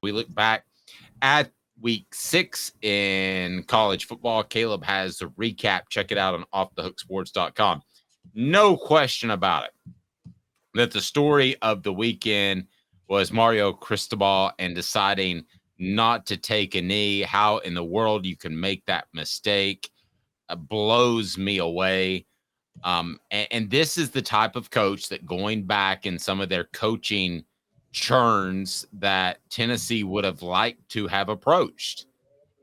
We look back at week 6 in college football. Caleb has the recap. Check it out on offthehooksports.com. No question about it that the story of the weekend was Mario Cristobal and deciding not to take a knee. How in the world you can make that mistake blows me away. And this is the type of coach that, going back in some of their coaching churns, that Tennessee would have liked to have approached.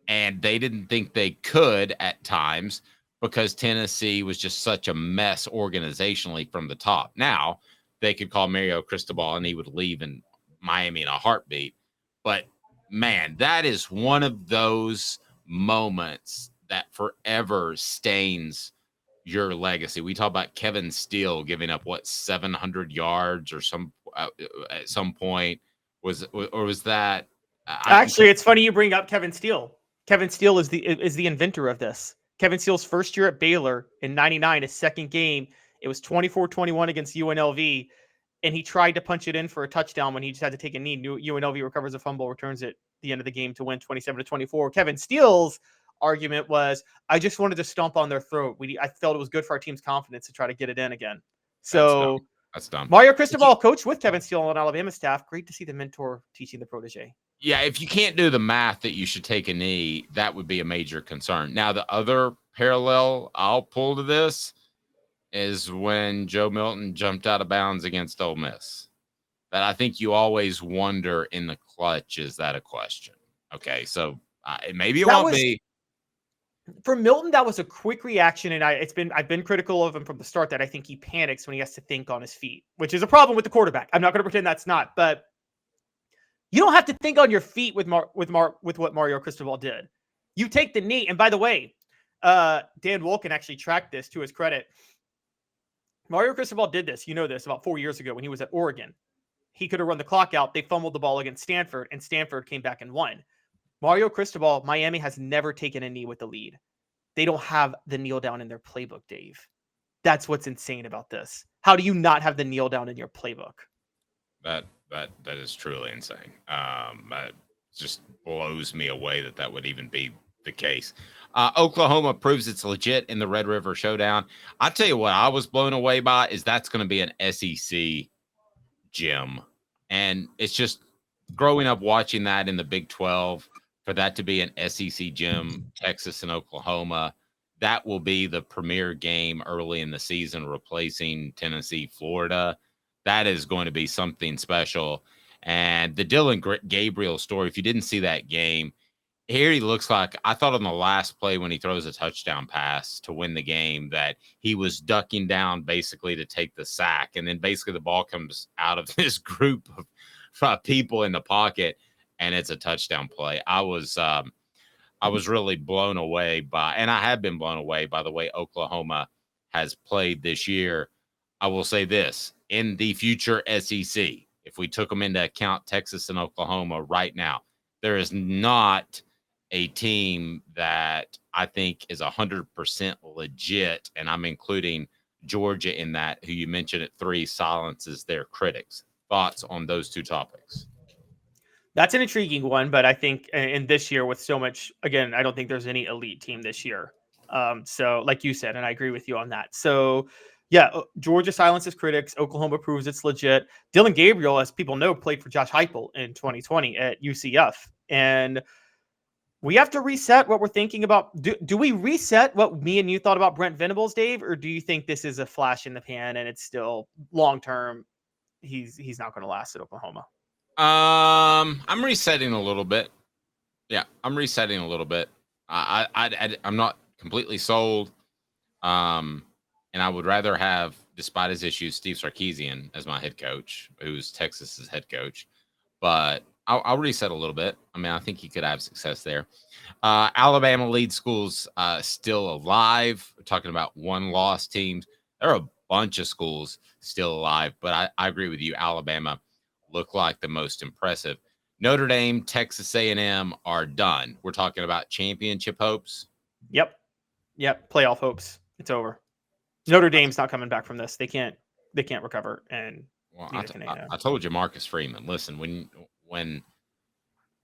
And they didn't think they could at times because Tennessee was just such a mess organizationally from the top. Now, they could call Mario Cristobal and he would leave in Miami in a heartbeat. But, man, that is one of those moments that forever stains your legacy. We talk about Kevin Steele giving up 700 yards or some at some point. Was that Actually, it's funny you bring up Kevin Steele. Kevin Steele is the inventor of this. Kevin Steele's first year at Baylor in 99, his second game, it was 24-21 against UNLV, and he tried to punch it in for a touchdown when he just had to take a knee. UNLV recovers a fumble, returns it at the end of the game to win 27-24. Kevin Steele's argument was, I just wanted to stomp on their throat. I felt it was good for our team's confidence to try to get it in again. So that's dumb. Mario Cristobal, coach with Kevin Steele on Alabama staff. Great to see the mentor teaching the protege. Yeah, if you can't do the math that you should take a knee, that would be a major concern. Now, the other parallel I'll pull to this is when Joe Milton jumped out of bounds against Ole Miss. That I think you always wonder in the clutch, is that a question? Okay, so maybe it won't be. For Milton, that was a quick reaction, and I've been critical of him from the start that I think he panics when he has to think on his feet, which is a problem with the quarterback. I'm not going to pretend that's not, but you don't have to think on your feet with what Mario Cristobal did. You take the knee, and by the way, Dan Wolken actually tracked this to his credit. Mario Cristobal did this, about 4 years ago when he was at Oregon. He could have run the clock out. They fumbled the ball against Stanford, and Stanford came back and won. Mario Cristobal, Miami has never taken a knee with the lead. They don't have the kneel down in their playbook, Dave. That's what's insane about this. How do you not have the kneel down in your playbook? That is truly insane. It just blows me away that would even be the case. Oklahoma proves it's legit in the Red River Showdown. I tell you what, I was blown away by is that's going to be an SEC gym, and it's just growing up watching that in the Big 12. For that to be an SEC gym, Texas and Oklahoma, that will be the premier game early in the season, replacing Tennessee, Florida. That is going to be something special. And the Dillon Gabriel story, if you didn't see that game, here he looks like, I thought on the last play when he throws a touchdown pass to win the game, that he was ducking down basically to take the sack. And then basically the ball comes out of this group of people in the pocket, and it's a touchdown play. I was really blown away by, and I have been blown away by the way Oklahoma has played this year. I will say this, in the future SEC, if we took them into account, Texas and Oklahoma right now, there is not a team that I think is 100% legit, and I'm including Georgia in that, who you mentioned at 3 silences their critics. Thoughts on those two topics? That's an intriguing one, but I think in this year with so much, again, I don't think there's any elite team this year. So like you said, and I agree with you on that. So yeah, Georgia silences critics. Oklahoma proves it's legit. Dillon Gabriel, as people know, played for Josh Heupel in 2020 at UCF. And we have to reset what we're thinking about. Do we reset what me and you thought about Brent Venables, Dave? Or do you think this is a flash in the pan and it's still long-term? He's not going to last at Oklahoma. I'm resetting a little bit. Yeah, I'm resetting a little bit. I'm not completely sold. And I would rather have, despite his issues, Steve Sarkisian as my head coach, who's Texas's head coach. But I'll reset a little bit. I mean, I think he could have success there. Alabama lead schools still alive. We're talking about one-loss teams. There are a bunch of schools still alive, but I agree with you. Alabama look like the most impressive. Notre Dame, Texas A&M are done. We're talking about championship hopes. Yep. Playoff hopes. It's over. Notre Dame's not coming back from this. They can't recover. And I told you, Marcus Freeman. Listen, when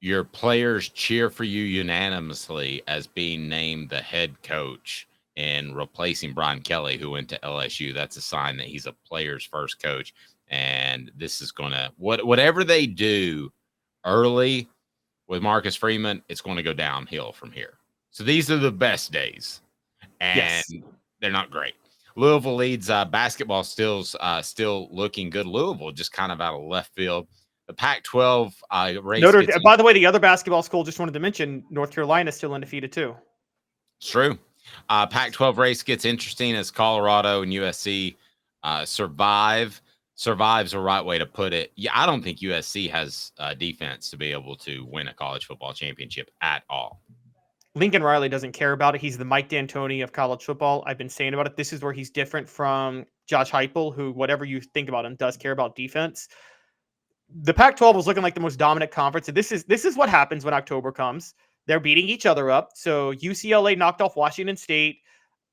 your players cheer for you unanimously as being named the head coach and replacing Brian Kelly, who went to LSU. That's a sign that he's a player's first coach. And this is going to, whatever they do early with Marcus Freeman, it's going to go downhill from here. So these are the best days, and they're not great. Louisville leads basketball still looking good. Louisville just kind of out of left field. The Pac-12 race. By the way, the other basketball school, just wanted to mention, North Carolina is still undefeated too. It's true. Pac-12 race gets interesting as Colorado and USC survive. Survive's the right way to put it. Yeah, I don't think USC has defense to be able to win a college football championship at all. Lincoln Riley doesn't care about it. He's the Mike D'Antoni of college football. I've been saying about it. This is where he's different from Josh Heupel, who, whatever you think about him, does care about defense. The Pac-12 was looking like the most dominant conference. And this is what happens when October comes. They're beating each other up. So UCLA knocked off Washington State,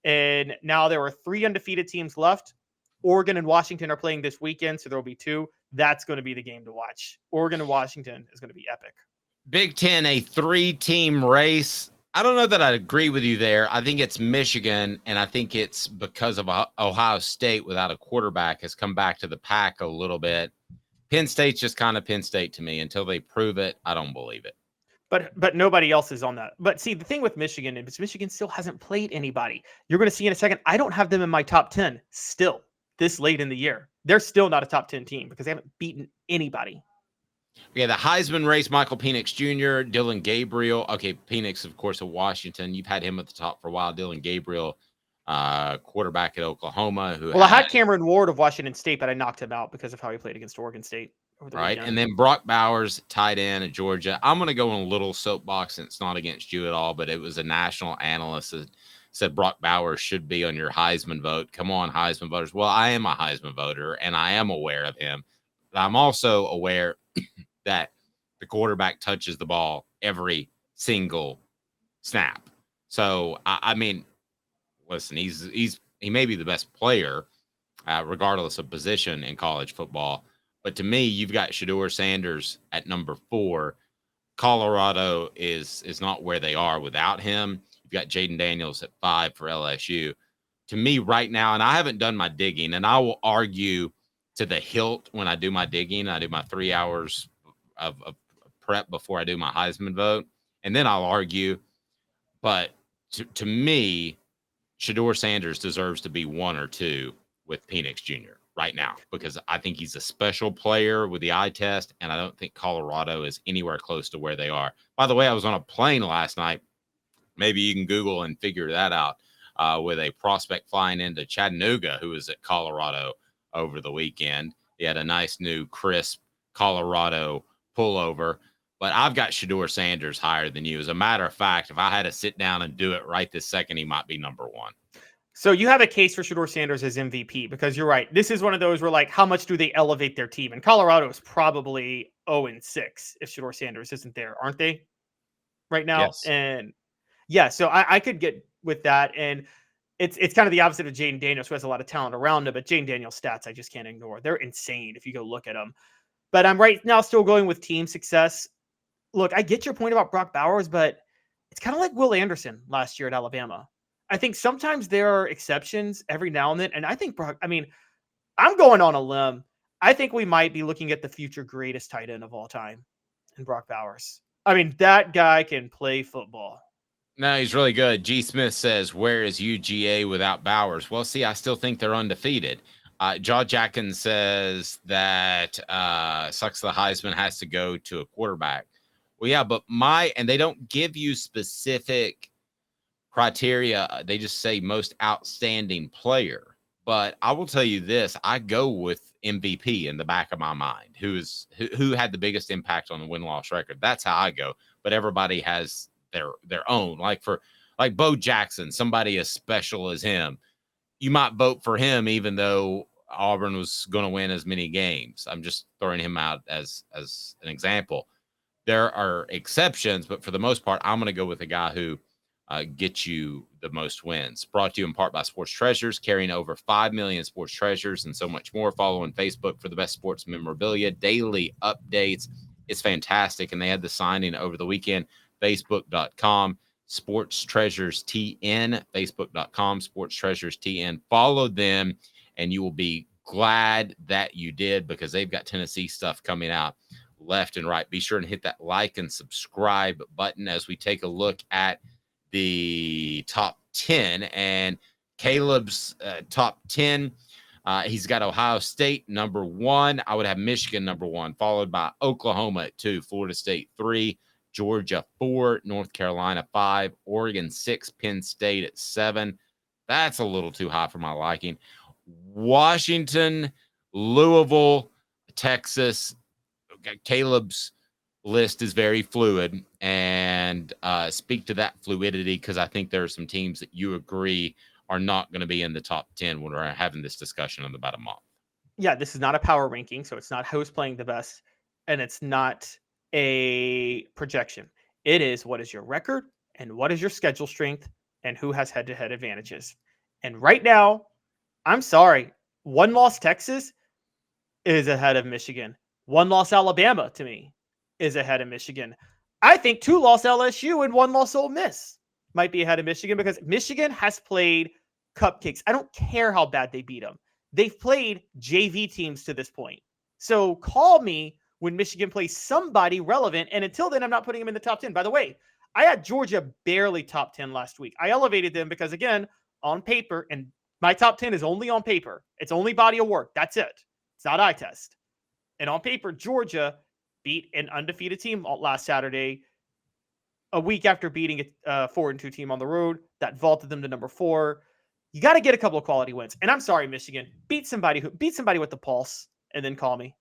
and now there are 3 undefeated teams left. Oregon and Washington are playing this weekend, so there will be 2. That's going to be the game to watch. Oregon and Washington is going to be epic. Big Ten, a 3-team race. I don't know that I'd agree with you there. I think it's Michigan, and I think it's because of Ohio State without a quarterback has come back to the pack a little bit. Penn State's just kind of Penn State to me. Until they prove it, I don't believe it. But nobody else is on that. But see, the thing with Michigan is Michigan still hasn't played anybody. You're going to see in a second, I don't have them in my top 10 still this late in the year. They're still not a top 10 team because they haven't beaten anybody. Yeah, the Heisman race, Michael Penix Jr., Dillon Gabriel. Okay, Penix, of course, of Washington. You've had him at the top for a while. Dillon Gabriel, quarterback at Oklahoma. I had Cameron Ward of Washington State, but I knocked him out because of how he played against Oregon State. Right, and then Brock Bowers, tight end at Georgia. I'm going to go in a little soapbox, and it's not against you at all, but it was a national analyst that said Brock Bowers should be on your Heisman vote. Come on, Heisman voters. Well, I am a Heisman voter, and I am aware of him. But I'm also aware that the quarterback touches the ball every single snap. So, I mean, listen, he may be the best player, regardless of position in college football. But to me, you've got Shedeur Sanders at number 4. Colorado is not where they are without him. You've got Jaden Daniels at 5 for LSU. To me right now, and I haven't done my digging, and I will argue to the hilt when I do my digging. I do my 3 hours of prep before I do my Heisman vote, and then I'll argue. But to me, Shedeur Sanders deserves to be 1 or 2 with Penix Jr. right now, because I think he's a special player with the eye test, and I don't think Colorado is anywhere close to where they are. By the way, I was on a plane last night. Maybe you can Google and figure that out, with a prospect flying into Chattanooga who was at Colorado over the weekend. He had a nice new crisp Colorado pullover, but I've got Shedeur Sanders higher than you. As a matter of fact, if I had to sit down and do it right this second, he might be number 1. So you have a case for Shedeur Sanders as MVP, because you're right. This is one of those where, like, how much do they elevate their team? And Colorado is probably 0-6 if Shedeur Sanders isn't there, aren't they? Right now. Yes. And yeah, so I could get with that. And it's kind of the opposite of Jaden Daniels, who has a lot of talent around him, but Jaden Daniels' stats I just can't ignore. They're insane if you go look at them. But I'm right now still going with team success. Look, I get your point about Brock Bowers, but it's kind of like Will Anderson last year at Alabama. I think sometimes there are exceptions every now and then. And I think I'm going on a limb. I think we might be looking at the future greatest tight end of all time in Brock Bowers. I mean, that guy can play football. No, he's really good. G. Smith says, where is UGA without Bowers? Well, see, I still think they're undefeated. Jaw Jackson says that sucks the Heisman has to go to a quarterback. Well, yeah, but and they don't give you specific criteria. They just say most outstanding player. But I will tell you this, I go with MVP in the back of my mind, who had the biggest impact on the win-loss record. That's how I go. But everybody has their own. Like Bo Jackson, somebody as special as him, you might vote for him even though Auburn was going to win as many games. I'm just throwing him out as an example. There are exceptions, but for the most part, I'm going to go with a guy who gets you the most wins. Brought to you in part by Sports Treasures, carrying over 5 million sports treasures and so much more. Follow on Facebook for the best sports memorabilia, daily updates, It's fantastic. And they had the signing over the weekend. Facebook.com Sports Treasures TN, Facebook.com Sports Treasures TN. Follow them, and you will be glad that you did, because they've got Tennessee stuff coming out left and right. Be sure and hit that like and subscribe button as we take a look at the top 10 and Caleb's top 10. He's got Ohio State number 1. I would have Michigan number 1, followed by Oklahoma at 2, Florida State 3, Georgia 4, North Carolina 5, Oregon 6, Penn State at 7. That's a little too high for my liking. Washington, Louisville, Texas. Caleb's list is very fluid, and speak to that fluidity, because I think there are some teams that you agree are not going to be in the top 10 when we're having this discussion in about a month. Yeah, this is not a power ranking, so it's not who's playing the best, and it's not a projection. It is what is your record and what is your schedule strength and who has head-to-head advantages. And right now, I'm sorry, 1-loss Texas is ahead of Michigan. 1-loss Alabama, to me, is ahead of Michigan. I think 2-loss LSU and 1-loss Ole Miss might be ahead of Michigan, because Michigan has played cupcakes. I don't care how bad they beat them. They've played JV teams to this point. So call me when Michigan plays somebody relevant, and until then, I'm not putting them in the top 10. By the way, I had Georgia barely top 10 last week. I elevated them because, again, on paper, and my top 10 is only on paper. It's only body of work. That's it. It's not eye test. And on paper, Georgia beat an undefeated team last Saturday, a week after beating a 4-2 team on the road that vaulted them to number 4. You got to get a couple of quality wins. And I'm sorry, Michigan, beat somebody with the pulse, and then call me.